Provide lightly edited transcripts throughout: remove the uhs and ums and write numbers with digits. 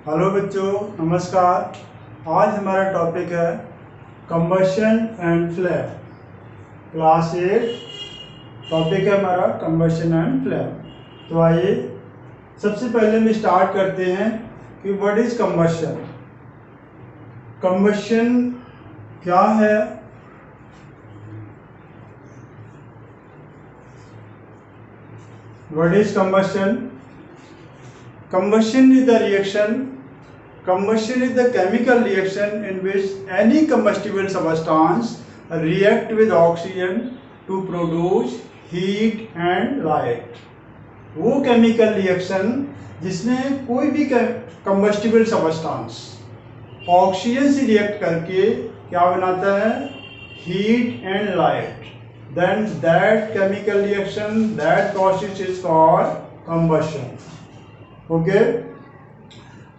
Hello बच्चों, नमस्कार। आज हमारा टॉपिक है combustion and flame. Class 8 topic है हमारा कंबशन एंड फ्लेम। तो आइए सबसे पहले हम स्टार्ट करते हैं कि व्हाट इज कंबशन। कंबशन क्या है? What is combustion? Combustion is the reaction. Combustion is the chemical reaction in which any combustible substance react with oxygen to produce heat and light. वो केमिकल रिएक्शन जिसमें कोई भी combustible substance oxygen से react करके क्या बनाता है? Heat and light. Then that chemical reaction, that process is called combustion. Okay.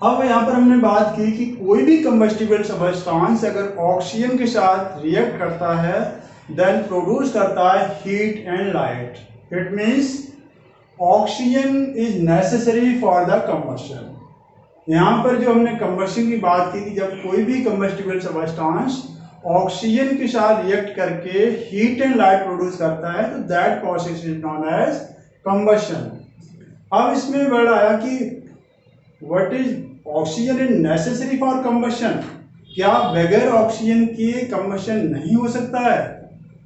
अब यहाँ पर हमने बात की कि कोई भी कंबस्टिबल सबस्टांस अगर ऑक्सीजन के साथ रिएक्ट करता है देन प्रोड्यूस करता है heat and light. It means oxygen is necessary for the combustion. यहाँ पर जो हमने कंबशन की बात की थी, जब कोई भी कंबस्टिबल सबस्टांस ऑक्सीजन के साथ रिएक्ट करके हीट एंड लाइट प्रोड्यूस करता है तो that process is known as combustion. अब इसमें वर्ड आया कि what is oxygen is necessary for combustion. क्या बगैर ऑक्सीजन के कंबशन नहीं हो सकता है?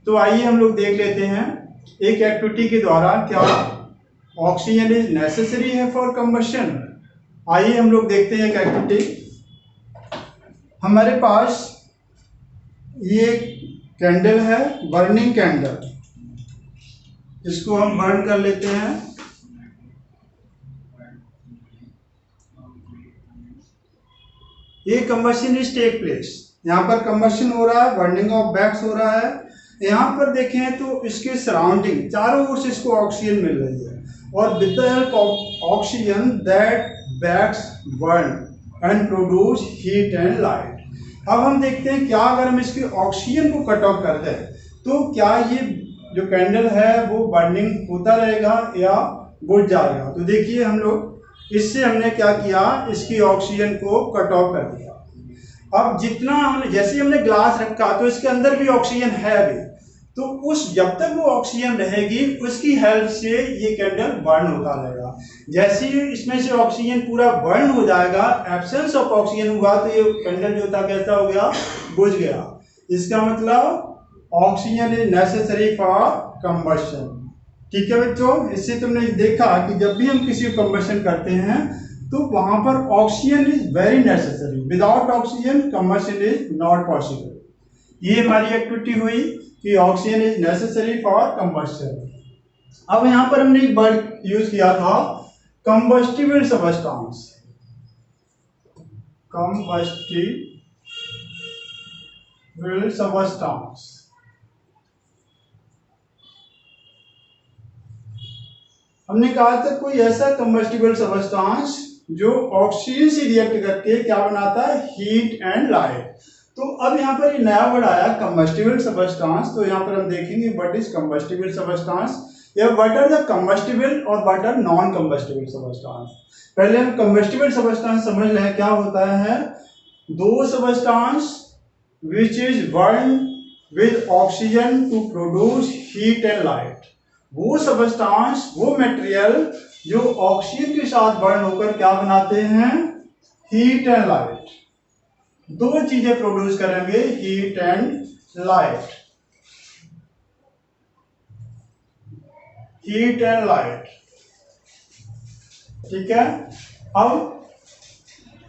तो आइए हम लोग देख लेते हैं एक एक्टिविटी के द्वारा क्या ऑक्सीजन इज नेसेसरी है फॉर कंबशन। आइए हम लोग देखते हैं एक एक्टिविटी। हमारे पास ये कैंडल है, बर्निंग कैंडल। इसको हम बर्न कर लेते हैं। ये कंबशन इज टेक प्लेस। यहाँ पर कंबशन हो रहा है, बर्निंग ऑफ वैक्स हो रहा है। यहाँ पर देखें तो इसके सराउंडिंग चारों ओर से इसको ऑक्सीजन मिल रही है और with the help of oxygen that wax burn and produce heat and light. अब हम देखते हैं क्या अगर हम इसके ऑक्सीजन को कट ऑफ कर दें तो क्या ये जो कैंडल है वो बर्निंग होता रहेगा या बुझ जाएगा। तो देखिए हम लोग इससे हमने क्या किया, इसकी ऑक्सीजन को कट ऑफ कर दिया। अब जितना हमने जैसे हमने ग्लास रखा तो इसके अंदर भी ऑक्सीजन है अभी, तो उस जब तक वो ऑक्सीजन रहेगी उसकी हेल्प से ये कैंडल बर्न होता रहेगा। जैसे ही इसमें से ऑक्सीजन पूरा बर्न हो जाएगा, एब्सेंस ऑफ ऑक्सीजन हुआ तो ये कैंडल जो था कैसा हो गया? बुझ गया। इसका मतलब oxygen is necessary for combustion. ठीक है बच्चों, इससे तुमने देखा कि जब भी हम किसी कंबशन करते हैं तो वहां पर oxygen is very necessary. Without oxygen combustion is not possible. ये हमारी एक्टिविटी हुई कि oxygen is necessary for combustion. अब यहां पर हमने एक वर्ड यूज किया था कंबस्टिबल सबस्टांस। कंबस्टिबल सबस्टांस हमने कहा था कोई ऐसा कंबस्टिबल सबस्टांस जो ऑक्सीजन से रिएक्ट करके क्या बनाता है? Heat and light. तो अब यहाँ पर ये नया वर्ड आया कंबस्टिबल सबस्टांस। तो यहाँ पर हम देखेंगे व्हाट इज कंबस्टिबल सबस्टांस या व्हाट आर द कंबस्टिबल और what are non combustible substance. पहले हम कंबस्टिबल सबस्टांस समझ लें क्या होता है। Those substance which is burn with oxygen to produce heat and light. वो सबस्टांस, वो मटेरियल जो ऑक्सीजन के साथ बर्न होकर क्या बनाते हैं? Heat and light. दो चीजें प्रोड्यूस करेंगे, heat and light. Heat and light, ठीक है। अब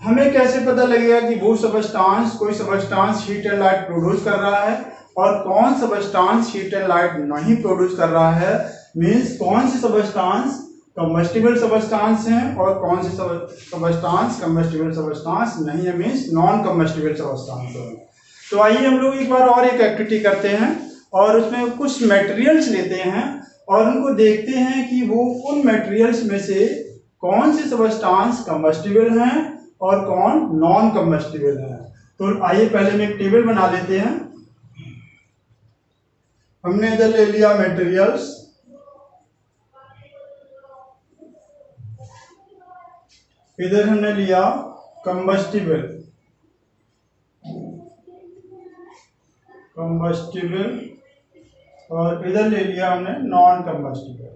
हमें कैसे पता लगेगा कि वो सबस्टांस, कोई substance heat and light produce कर रहा है और कौन सबस्टांस हीट एंड लाइट नहीं प्रोड्यूस कर रहा है? मींस कौन से सबस्टांस कंबस्टिबल सबस्टांस हैं और कौन से सबस्टांस कंबस्टिबल सबस्टांस नहीं है, मींस नॉन कंबस्टिबल सबस्टांस है। तो आइए हम लोग एक बार और एक एक्टिविटी करते हैं और उसमें कुछ मटेरियल्स लेते हैं और उनको देखते हैं कि वो उन मटेरियल्स में से कौन से सबस्टांस कंबस्टिबल हैं और कौन नॉन कंबस्टिबल हैं। तो आइए पहले हम एक टेबल बना लेते हैं। हमने इधर ले लिया मटेरियल्स, इधर हमने लिया कंबस्टिबल, और इधर ले लिया हमने नॉन कंबस्टिबल।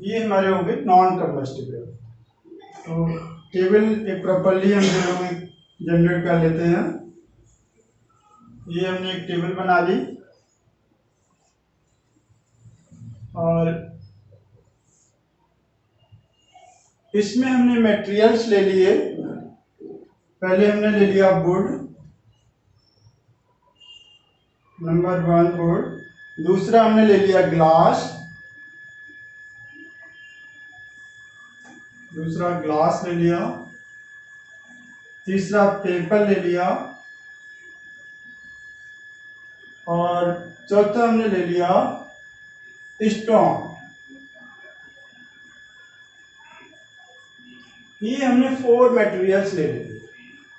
ये हमारे हो गए नॉन कंबस्टिबल। तो टेबल एक प्रॉपरली हम जनरेट कर लेते हैं। ये हमने एक टेबल बना ली और इसमें हमने मटेरियल्स ले लिए। पहले हमने ले लिया वुड, नंबर 1 वुड। दूसरा हमने ले लिया ग्लास, दूसरा ग्लास ले लिया। तीसरा पेपर ले लिया और चौथा हमने ले लिया स्टोन। ये हमने 4 मटेरियल्स ले लिए।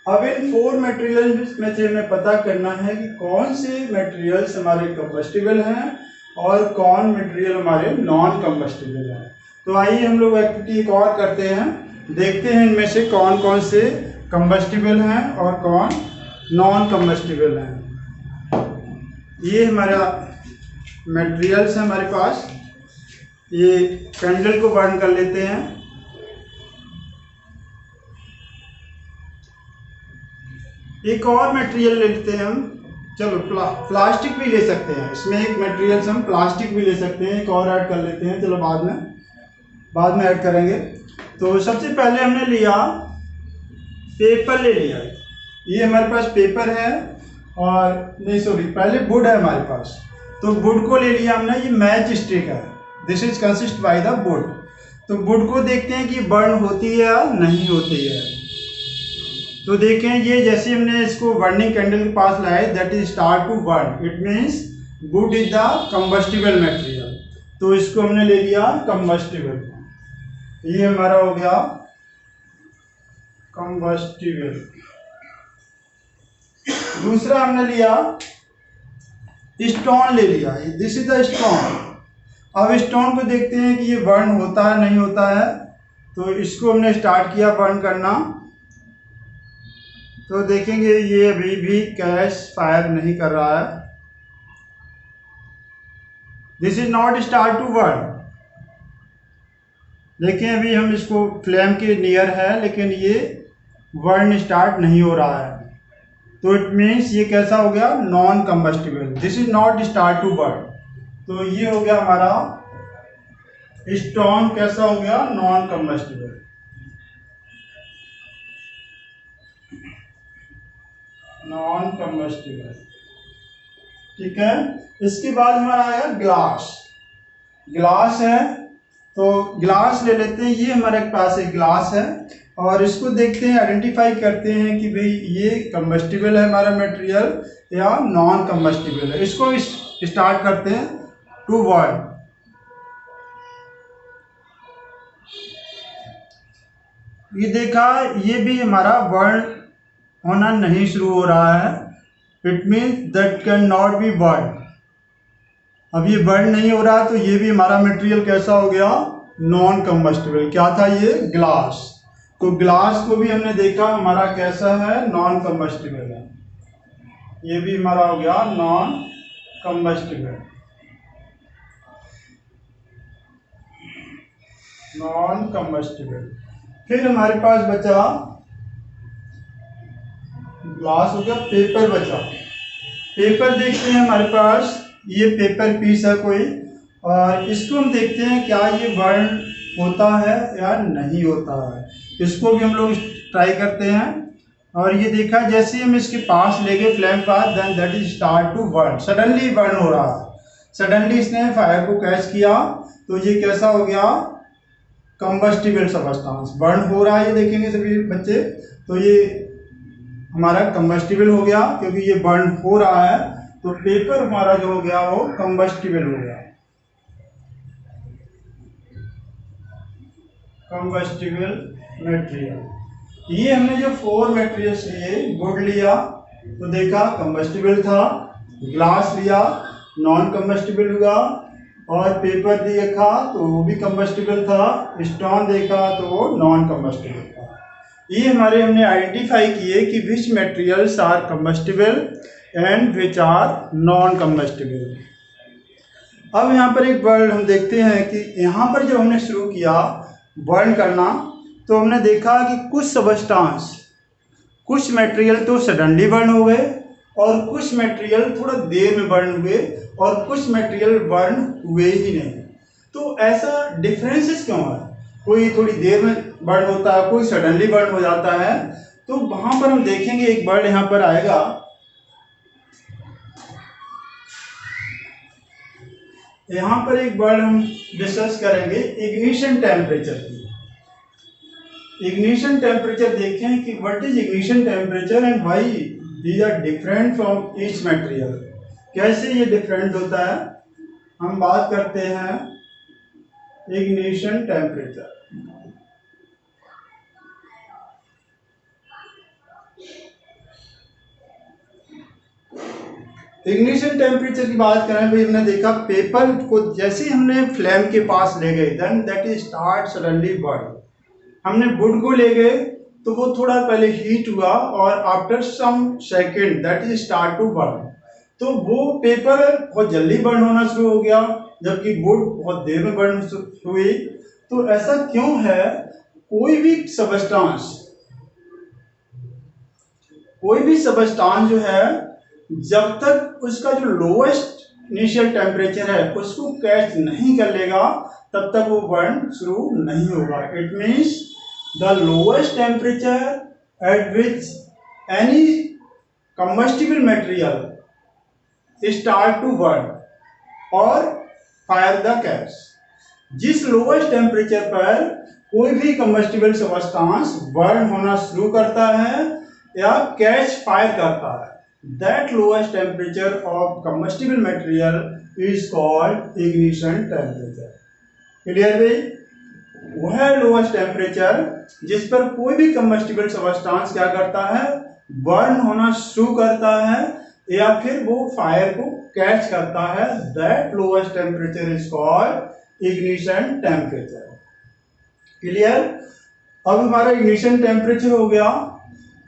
अब इन 4 मटेरियल्स में से हमें पता करना है कि कौन से मटेरियल्स हमारे कंबस्टिबल हैं और कौन मटेरियल हमारे नॉन कंबस्टिबल हैं। तो आइए हम लोग एक्टिविटी एक और करते हैं, देखते हैं इनमें से कौन कौन से कंबस्टिबल हैं और कौन नॉन कंबस्टिबल हैं। ये हमारा मटेरियल्स है हमारे पास। ये कैंडल को बर्न कर लेते हैं। एक और मटेरियल ले लेते हैं हम, चलो प्लास्टिक भी ले सकते हैं। इसमें एक मटेरियल से हम प्लास्टिक भी ले सकते हैं, एक और ऐड कर लेते हैं। चलो बाद में ऐड करेंगे। तो सबसे पहले हमने लिया पेपर ले लिया। ये हमारे पास पेपर है और नहीं सॉरी पहले वुड है हमारे पास। तो वुड को ले लिया हमने। ये मैच स्टिक है, this is consist by the wood. तो वुड को देखते हैं कि बर्न होती है या नहीं होती है। तो देखें ये जैसे हमने इसको बर्निंग कैंडल के पास लाए, that is start to burn, it means wood is the combustible material. तो इसको हमने ले लिया कंबस्टिबल। ये हमारा हो गया कंबस्टिबल। दूसरा हमने लिया स्टोन ले लिया, दिस इज द स्टोन। अब स्टोन को देखते हैं कि ये बर्न होता है नहीं होता है। तो इसको हमने स्टार्ट किया बर्न करना। तो देखेंगे ये अभी भी कैश फायर नहीं कर रहा है, this is not start to burn. देखिए अभी हम इसको फ्लेम के नियर है लेकिन ये बर्न स्टार्ट नहीं हो रहा है। तो इट मीन्स ये कैसा हो गया, non combustible, this is not start to burn. तो ये हो गया हमारा स्टोन, कैसा हो गया, नॉन कंबस्टिबल। नॉन कंबस्टिबल, ठीक है। इसके बाद हमारा आया ग्लास। ग्लास है तो ग्लास ले लेते हैं। ये हमारे पास एक ग्लास है और इसको देखते हैं, आइडेंटिफाई करते हैं कि भाई ये कंबस्टिबल है हमारा मटेरियल या नॉन कंबस्टिबल है। इसको स्टार्ट करते हैं टू बर्न। ये देखा, ये भी हमारा बर्न होना नहीं शुरू हो रहा है, it means that can not be burn. अब ये बर्न नहीं हो रहा तो ये भी हमारा मटेरियल कैसा हो गया, नॉन कंबस्टिबल। क्या था ये, ग्लास। तो ग्लास को भी हमने देखा हमारा कैसा है, नॉन कंबस्टिबल है। ये भी हमारा हो गया नॉन कंबस्टिबल। Non combustible. फिर हमारे पास बचा, ग्लास हो गया, पेपर बचा। पेपर देखते हैं हमारे पास, ये पेपर पीस है कोई, और इसको हम देखते हैं क्या ये बर्न होता है या नहीं होता है। इसको भी हम लोग ट्राई करते हैं और ये देखा जैसे हम इसके पास ले गए फ्लेम पास, then that is start to burn, suddenly burn हो रहा है। सडनली इसने फायर को कैच किया तो ये कैसा हो गया, कंबस्टिबल सबस्टांस, बर्न हो रहा है। ये देखेंगे सभी बच्चे, तो ये हमारा कंबस्टिबल हो गया क्योंकि ये बर्न हो रहा है। तो पेपर हमारा जो हो गया वो कंबस्टिबल हो गया, कंबस्टिबल मटेरियल। ये हमने जो 4 मटेरियल्स लिए, वुड लिया तो देखा कंबस्टिबल था, ग्लास लिया नॉन कंबस्टिबल हुआ, और पेपर देखा तो वो भी कंबस्टिबल था, स्टोन देखा तो वो नॉन कंबस्टिबल था। ये हमने आइडेंटिफाई किए कि which materials are combustible and which are non combustible. अब यहाँ पर एक वर्ड हम देखते हैं कि यहाँ पर जब हमने शुरू किया बर्न करना तो हमने देखा कि कुछ सबस्टांस, कुछ मटेरियल तो सडनली बर्न हो गए और कुछ मटेरियल थोड़ा देर में बर्न हुए और कुछ मटेरियल बर्न हुए ही नहीं। तो ऐसा डिफरेंसेस क्यों है? कोई थोड़ी देर में बर्न होता है, कोई सडनली बर्न हो जाता है। तो वहाँ पर हम देखेंगे एक वर्ड यहाँ पर आएगा, यहाँ पर एक वर्ड हम डिस्कस करेंगे इग्निशन टेम्परेचर की। इग्निशन टेम्परेचर देखें कि what is ignition temperature and why these are different from each material. कैसे ये डिफरेंट होता है, हम बात करते हैं इग्निशन टेम्परेचर। इग्निशन टेम्परेचर की बात करें भाई, हमने देखा पेपर को जैसे ही हमने फ्लेम के पास ले गए then that is start suddenly burn. हमने वुड को ले गए तो वो थोड़ा पहले हीट हुआ और after some second that is start to burn. तो वो पेपर बहुत जल्दी बर्न होना शुरू हो गया जबकि वुड बहुत देर में बर्न हुई। तो ऐसा क्यों है? कोई भी सबस्टांस जो है जब तक उसका जो लोएस्ट इनिशियल टेम्परेचर है उसको कैच नहीं कर लेगा तब तक वो बर्न शुरू नहीं होगा। It means the lowest temperature at which any combustible material start to burn और fire the gas। जिस लोएस्ट टेम्परेचर पर कोई भी कंबस्टिबल सबस्टांस बर्न होना शुरू करता है या कैच फायर करता है, that lowest temperature of combustible material is called ignition temperature. Clear भाई? वह लोएस्ट टेम्परेचर जिस पर कोई भी कंबस्टिबल सबस्टांस क्या करता है, बर्न होना शुरू करता है या फिर वो फायर को कैच करता है, that lowest temperature is called ignition temperature. Clear? अब हमारा इग्निशन टेम्परेचर हो गया।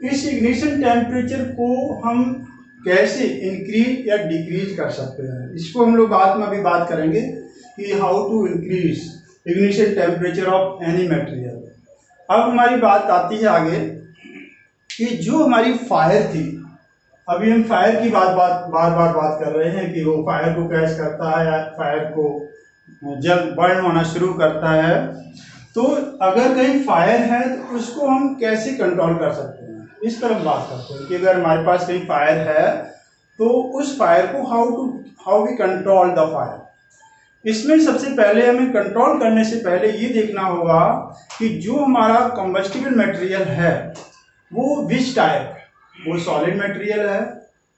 इस इग्निशन टेम्परेचर को हम कैसे इंक्रीज या डिक्रीज कर सकते हैं, इसको हम लोग बाद में अभी बात करेंगे कि how to increase ignition temperature of any material. अब हमारी बात आती है आगे कि जो हमारी फायर थी, अभी हम फायर की बार बार बात कर रहे हैं कि वो फायर को कैच करता है या फायर को जब बर्न होना शुरू करता है। तो अगर कहीं फायर है तो उसको हम कैसे कंट्रोल कर सकते हैं, इस पर हम बात करते हैं कि अगर हमारे पास कहीं फायर है तो उस फायर को how we control the fire. इसमें सबसे पहले हमें कंट्रोल करने से पहले ये देखना होगा कि जो हमारा कंबस्टिबल मटेरियल है वो विच टाइप, वो सॉलिड मटेरियल है,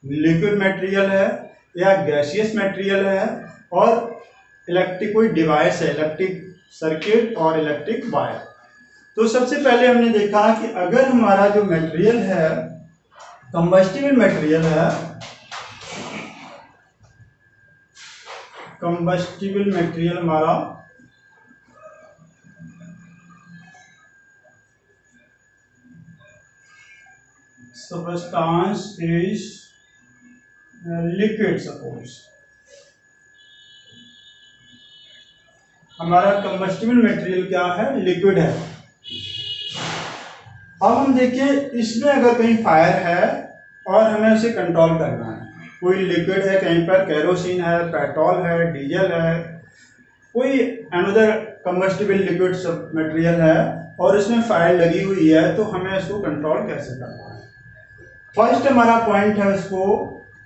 लिक्विड मटेरियल है या गैसियस मटेरियल है, और इलेक्ट्रिक कोई डिवाइस है, इलेक्ट्रिक सर्किट और इलेक्ट्रिक वायर। तो सबसे पहले हमने देखा कि अगर हमारा जो मटेरियल है कंबस्टिबल मटेरियल है, कंबस्टिबल मटेरियल हमारा substance is liquid, सपोज हमारा कंबस्टिबल मटेरियल क्या है, लिक्विड है। अब हम देखें इसमें अगर कहीं फायर है और हमें उसे कंट्रोल करना है, कोई लिक्विड है, कहीं पर केरोसिन है, पेट्रोल है, डीजल है, कोई अनदर कंबस्टिबल लिक्विड मटेरियल है और इसमें फायर लगी हुई है, तो हमें इसको कंट्रोल कैसे करना है। फर्स्ट हमारा पॉइंट है उसको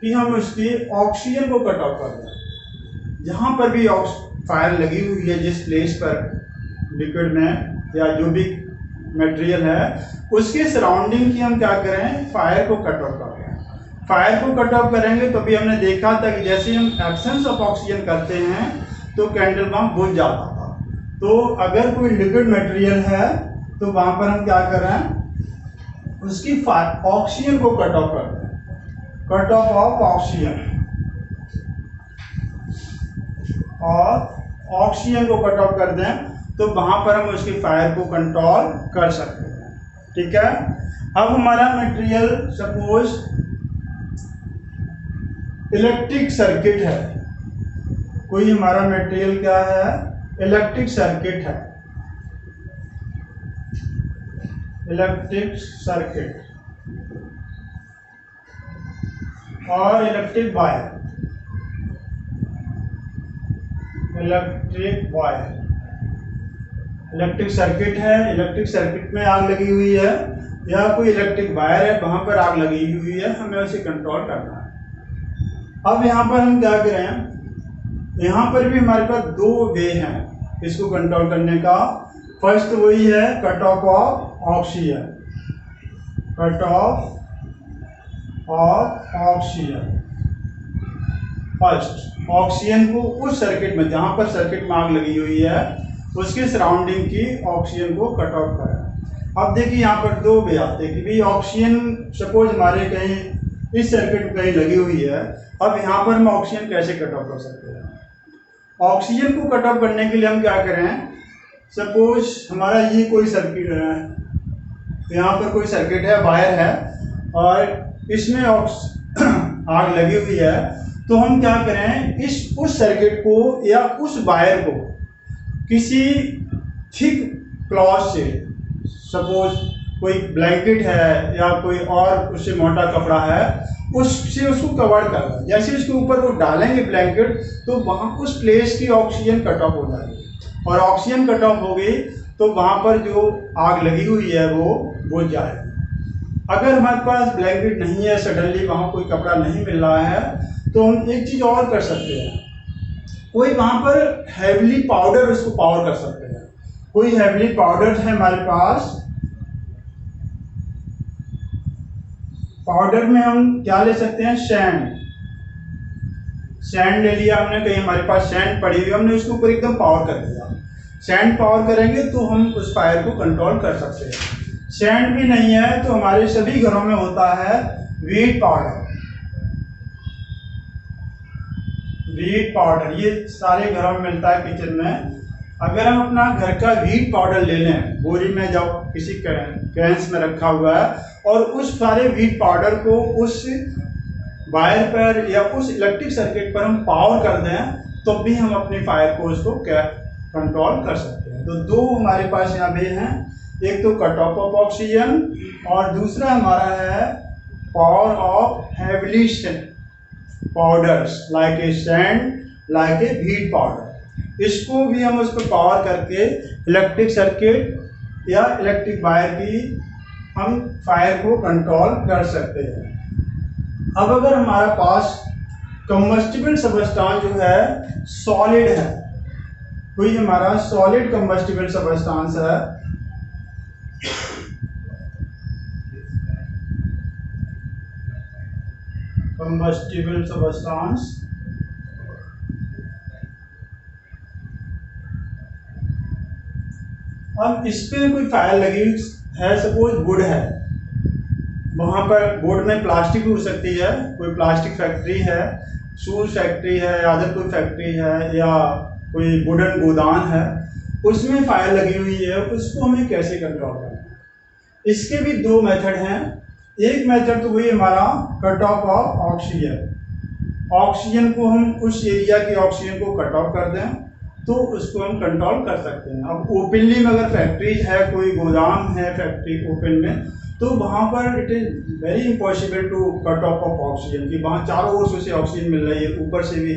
कि हम उसकी ऑक्सीजन को कट ऑफ कर दें। जहाँ पर भी फायर लगी हुई है, जिस प्लेस पर लिक्विड में या जो भी मटेरियल है उसके सराउंडिंग की हम क्या करें, फायर को कट ऑफ कर दें। फायर को कट ऑफ करेंगे तो अभी हमने देखा था कि जैसे हम एब्सेंस ऑफ ऑक्सीजन करते हैं तो कैंडल बम बुझ जाता था। तो अगर कोई लिक्विड मटेरियल है तो वहाँ पर हम क्या करें, उसकी ऑक्सीजन को कट ऑफ कर दें, कट ऑफ ऑक्सीजन। और ऑक्सीजन को कट ऑफ कर दें तो वहां पर हम उसके फायर को कंट्रोल कर सकते हैं। ठीक है, अब हमारा मटेरियल सपोज इलेक्ट्रिक सर्किट है, कोई हमारा मटेरियल क्या है, इलेक्ट्रिक सर्किट है, इलेक्ट्रिक सर्किट और electric wire, electric wire, electric circuit है, इलेक्ट्रिक सर्किट में आग लगी हुई है या कोई इलेक्ट्रिक वायर है वहां पर आग लगी हुई है, हमें उसे कंट्रोल करना है। अब यहाँ पर हम क्या करें, यहाँ पर भी हमारे पास दो वे हैं इसको कंट्रोल करने का। फर्स्ट वही है cut off oxygen, cut off oxygen. First oxygen को उस सर्किट में, जहां पर सर्किट में आग लगी हुई है उसके सराउंडिंग की ऑक्सीजन को कट ऑफ करें। अब देखिए यहाँ पर दो वे आते हैं कि भाई ऑक्सीजन सपोज हमारे कहीं इस सर्किट में कहीं लगी हुई है, अब यहाँ पर हम ऑक्सीजन कैसे कट ऑफ कर सकते हैं। ऑक्सीजन को कट ऑफ करने के लिए हम क्या करें, सपोज हमारा ये कोई सर्किट है, तो यहाँ पर कोई सर्किट है, वायर है और इसमें आग लगी हुई है, तो हम क्या करें, उस सर्किट को या उस वायर को किसी थिक क्लॉथ से, सपोज कोई ब्लैंकेट है या कोई और उससे मोटा कपड़ा है, उससे उसको कवर कर दें। जैसे उसके ऊपर वो डालेंगे ब्लैंकेट तो वहाँ उस प्लेस की ऑक्सीजन कट ऑफ हो जाएगी और ऑक्सीजन कट ऑफ हो गई तो वहाँ पर जो आग लगी हुई है वो बुझ जाएगी। अगर हमारे पास ब्लैंकेट नहीं है, सडनली वहाँ कोई कपड़ा नहीं मिल रहा है, तो हम एक चीज़ और कर सकते हैं, कोई वहाँ पर हैवली पाउडर उसको पावर कर सकते हैं। कोई हैवली पाउडर है हमारे पास, पाउडर में हम क्या ले सकते हैं, सैंड, सैंड ले लिया हमने, कहीं हमारे पास सैंड पड़ी हुई, हमने उसके ऊपर एकदम पावर कर दिया। सैंड पावर करेंगे तो हम उस फायर को कंट्रोल कर सकते हैं। सैंड भी नहीं है तो हमारे सभी घरों में होता है व्हीट पाउडर, व्हीट पाउडर, ये सारे घरों में मिलता है किचन में। अगर हम अपना घर का व्हीट पाउडर ले लें, बोरी में जाओ किसी कैंस में रखा हुआ है, और उस सारे व्हीट पाउडर को उस वायर पर या उस इलेक्ट्रिक सर्किट पर हम पावर कर दें तो भी हम अपनी फायर को उसको कंट्रोल कर सकते हैं। तो दो हमारे पास यहाँ पे हैं, एक तो कट ऑफ ऑक्सीजन और दूसरा हमारा है power of heavily powders like a sand, like a wheat powder. इसको भी हम उस पर पावर करके इलेक्ट्रिक सर्किट या इलेक्ट्रिक वायर की हम फायर को कंट्रोल कर सकते हैं। अब अगर हमारे पास कंबस्टिबल सबस्टांस जो है सॉलिड है, कोई हमारा सॉलिड कंबस्टिबल सबस्टांस है, कंबस्टिबल सबस्टांस, अब इस पे कोई फायर लगी है, सपोज वुड है, वहां पर वुड में प्लास्टिक उड़ सकती है, कोई प्लास्टिक फैक्ट्री है, शूज फैक्ट्री है, अदर कोई फैक्ट्री है या कोई वुडन गोदान है, उसमें फायर लगी हुई है, उसको हमें कैसे कंट्रोल करना है। इसके भी दो मेथड हैं। एक मेथड तो वही हमारा कट ऑफ ऑक्सीजन, ऑक्सीजन को हम उस एरिया की ऑक्सीजन को कट ऑफ कर दें तो उसको हम कंट्रोल कर सकते हैं। अब ओपनली में अगर फैक्ट्रीज है, कोई गोदाम है फैक्ट्री ओपन में, तो वहाँ पर it is very impossible to cut off oxygen, कि वहाँ चारों ओर से ऑक्सीजन मिल रही है, ऊपर से भी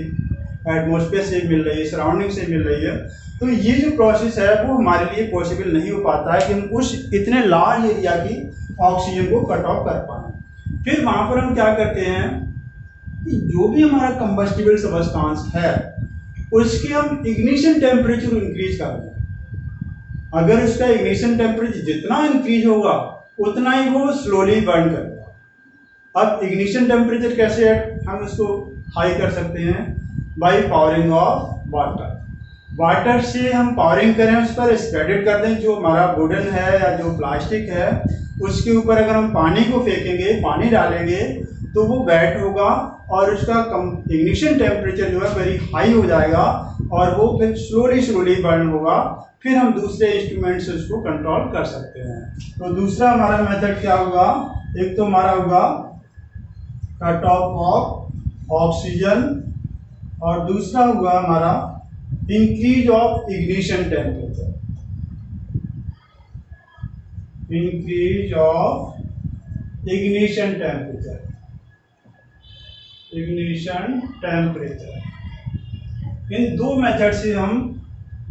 एटमॉस्फेयर से मिल रही है, सराउंडिंग से मिल रही है। तो ये जो प्रोसेस है वो हमारे लिए पॉसिबल नहीं हो पाता है कि हम उस इतने लार्ज एरिया की ऑक्सीजन को कट ऑफ कर पाएँ। फिर वहाँ पर हम क्या करते हैं कि जो भी हमारा कंबस्टिबल सबस्टांस है उसके हम इग्निशन टेम्परेचर इंक्रीज कर दें। अगर उसका इग्निशन टेम्परेचर जितना इंक्रीज होगा उतना ही वो स्लोली बर्न करेगा। अब इग्निशन टेम्परेचर कैसे हम उसको हाई कर सकते हैं, by powering off water. Water से हम पावरिंग करें, उस पर स्प्रेडेड कर दें, जो हमारा वुडन है या जो प्लास्टिक है उसके ऊपर अगर हम पानी को फेंकेंगे, पानी डालेंगे तो वो वेट होगा और उसका इग्निशन टेम्परेचर जो है वेरी हाई हो जाएगा, और वो फिर स्लोली बर्न होगा, फिर हम दूसरे इंस्ट्रूमेंट से उसको कंट्रोल कर सकते हैं। तो दूसरा हमारा मेथड क्या होगा, एक तो हमारा होगा कट ऑफ ऑफ ऑक्सीजन और दूसरा होगा हमारा increase of ignition temperature, increase of ignition temperature, ignition temperature. इन दो मेथड से हम,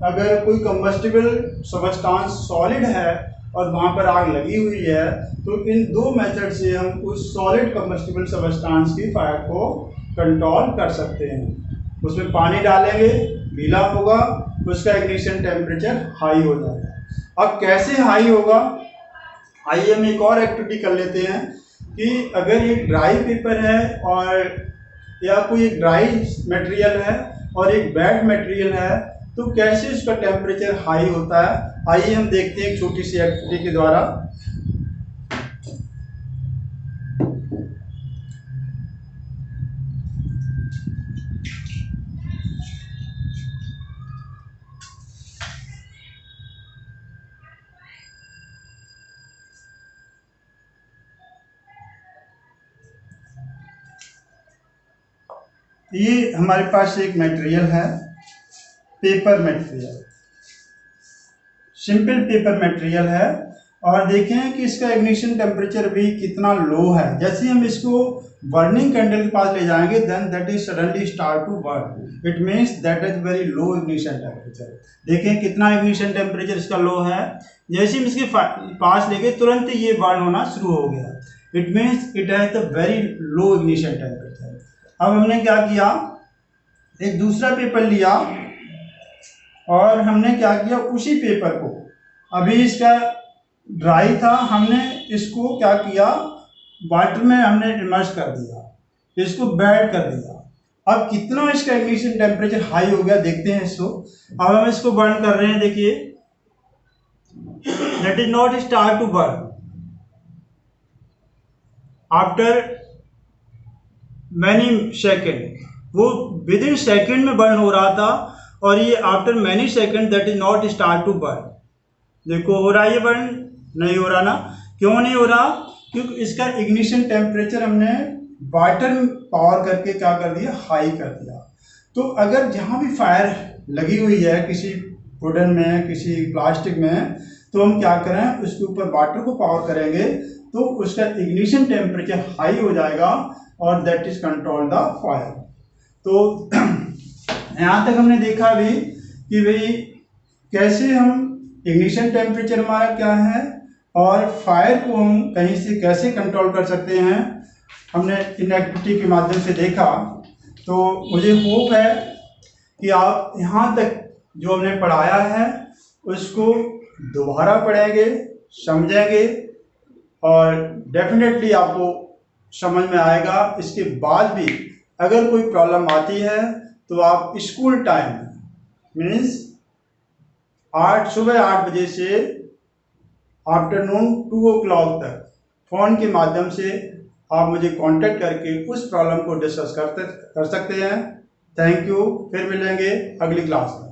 अगर कोई कंबस्टिबल सबस्टांस सॉलिड है और वहाँ पर आग लगी हुई है, तो इन दो मेथड से हम उस सॉलिड कंबस्टिबल सबस्टांस की फायर को कंट्रोल कर सकते हैं। उसमें पानी डालेंगे, गीला होगा, उसका इग्निशन टेम्परेचर हाई हो जाएगा। अब कैसे हाई होगा, आइए हम एक और एक्टिविटी कर लेते हैं कि अगर एक ड्राई पेपर है और या कोई एक ड्राई मटेरियल है और एक वेट मटेरियल है, तो कैसे उसका टेम्परेचर हाई होता है। आइए हम देखते हैं एक छोटी सी एक्टिविटी के द्वारा। ये हमारे पास एक मटेरियल है, paper material, simple paper material है, और देखें कि इसका इग्निशन टेम्परेचर भी कितना लो है। जैसे हम इसको बर्निंग कैंडल के पास ले जाएंगे, then that is suddenly start to burn, it means that is very low ignition temperature. देखें कितना इग्निशन टेम्परेचर इसका लो है। जैसे हम इसके पास ले गए, तुरंत ये बर्न होना शुरू हो गया, it means it has the very low ignition temperature. अब हमने क्या किया, एक दूसरा पेपर लिया और हमने क्या किया, उसी पेपर को, अभी इसका ड्राई था, हमने इसको क्या किया, वाटर में हमने इमर्स कर दिया, इसको बेड कर दिया। अब कितना इसका इग्निशन टेम्परेचर हाई हो गया, देखते हैं इसको। अब हम इसको बर्न कर रहे हैं, देखिए that is not start to burn after many second, वो विद इन सेकेंड में बर्न हो रहा था, और ये after many second that is not start to burn. देखो हो रहा है ये बर्न, नहीं हो रहा ना, क्यों नहीं हो रहा, क्योंकि इसका इग्निशन टेम्परेचर हमने वाटर पावर करके क्या कर दिया, हाई कर दिया। तो अगर जहाँ भी फायर लगी हुई है किसी वुडन में, किसी प्लास्टिक में, तो हम क्या करें, उसके ऊपर वाटर को पावर करेंगे तो उसका इग्निशन टेम्परेचर हाई हो जाएगा और that is control the fire. तो यहाँ तक हमने देखा भी कि भाई कैसे हम, इग्निशन टेम्परेचर हमारा क्या है और फायर को हम कहीं से कैसे कंट्रोल कर सकते हैं, हमने इन एक्टिविटी के माध्यम से देखा। तो मुझे होप है कि आप यहाँ तक जो हमने पढ़ाया है उसको दोबारा पढ़ेंगे, समझेंगे और डेफिनेटली आपको समझ में आएगा। इसके बाद भी अगर कोई प्रॉब्लम आती है तो आप स्कूल टाइम मीन्स सुबह 8 बजे से आफ्टरनून 2 o'clock तक फ़ोन के माध्यम से आप मुझे कांटेक्ट करके उस प्रॉब्लम को डिस्कस कर सकते हैं। थैंक यू, फिर मिलेंगे अगली क्लास में।